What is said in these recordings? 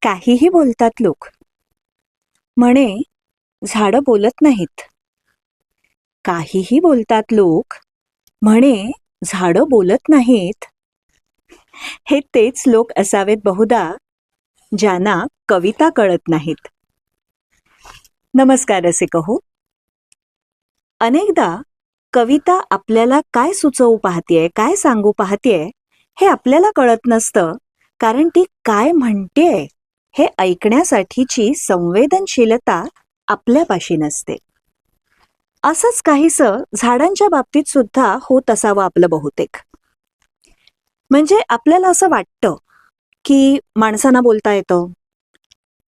काहीही बोलतात लोक. म्हणे झाडं बोलत नाहीत. काहीही बोलतात लोक. म्हणे झाडं बोलत नाहीत. हे तेच लोक असावेत बहुधा, ज्यांना कविता कळत नाहीत. नमस्कार असे कहू. अनेकदा कविता आपल्याला काय सुचवू पाहतेय, काय सांगू पाहतेय हे आपल्याला कळत नसतं, कारण ती काय म्हणतेय हे ऐकण्यासाठीची संवेदनशीलता आपल्यापाशी नसते. असंच काहीसं झाडांच्या बाबतीत सुद्धा होत असावं आपलं बहुतेक. म्हणजे आपल्याला असं वाटतं की माणसांना बोलता येतं,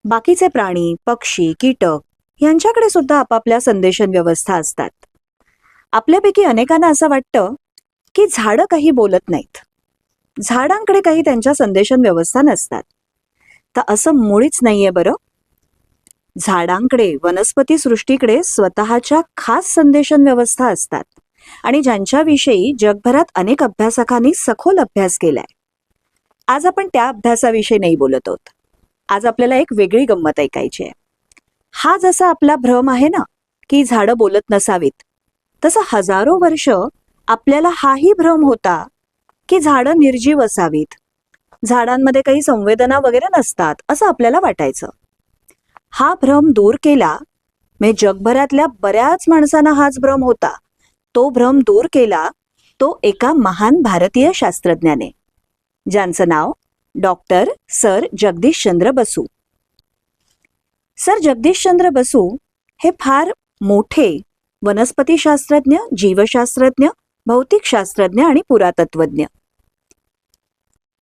बाकीचे प्राणी, पक्षी, कीटक यांच्याकडे सुद्धा आपापल्या संदेशन व्यवस्था असतात. आपल्यापैकी अनेकांना असं वाटतं की झाडं काही बोलत नाहीत, झाडांकडे काही त्यांच्या संदेशन व्यवस्था नसतात. तर असं मुळीच नाहीये बरं. झाडांकडे, वनस्पती सृष्टीकडे स्वतःच्या खास संदेशन व्यवस्था असतात आणि ज्यांच्याविषयी जगभरात अनेक अभ्यासकांनी सखोल अभ्यास केलाय. आज आपण त्या अभ्यासाविषयी नाही बोलत आहोत. आज आपल्याला एक वेगळी गंमत ऐकायची आहे. हा जसा आपला भ्रम आहे ना की झाडं बोलत नसावीत, तसं हजारो वर्ष आपल्याला हाही भ्रम होता की झाडं निर्जीव असावीत, झाडांमध्ये काही संवेदना वगैरे नसतात असं आपल्याला वाटायचं. हा भ्रम दूर केला, म्हणजे जगभरातल्या बऱ्याच माणसांना हाच भ्रम होता, तो भ्रम दूर केला तो एका महान भारतीय शास्त्रज्ञाने, ज्यांचं नाव डॉक्टर सर जगदीशचंद्र बसू. सर जगदीशचंद्र बसू हे फार मोठे वनस्पतीशास्त्रज्ञ, जीवशास्त्रज्ञ, भौतिकशास्त्रज्ञ आणि पुरातत्वज्ञ.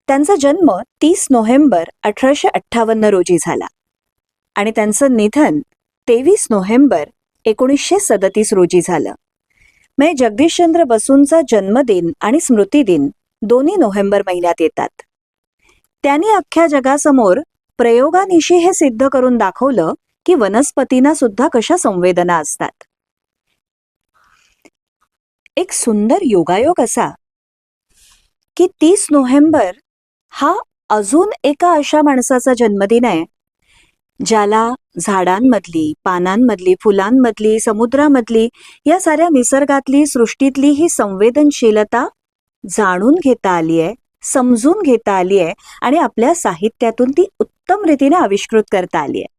त्यांचा जन्म 30 नोव्हेंबर 1858 रोजी झाला आणि त्यांचं निधन 23 नोव्हेंबर 1937 रोजी झालं. म्हणजे जगदीशचंद्र बसूंचा जन्मदिन आणि स्मृतिदिन दोन्ही नोव्हेंबर महिन्यात येतात. त्यांनी अख्ख्या जगासमोर प्रयोगानिशी हे सिद्ध करून दाखवलं की वनस्पतींना सुद्धा कशा संवेदना असतात. एक सुंदर योगायोग असा की 30 नोव्हेंबर हा अजून एका अशा माणसाचा जन्मदिन आहे ज्याला झाडांमधली, पानांमधली, फुलांमधली, समुद्रामधली या साऱ्या निसर्गातली, सृष्टीतली ही संवेदनशीलता जाणून घेता आली आहे, समजून घेता आली आहे आणि आपल्या साहित्यातून ती उत्तम रीतीने आविष्कृत करता आली आहे.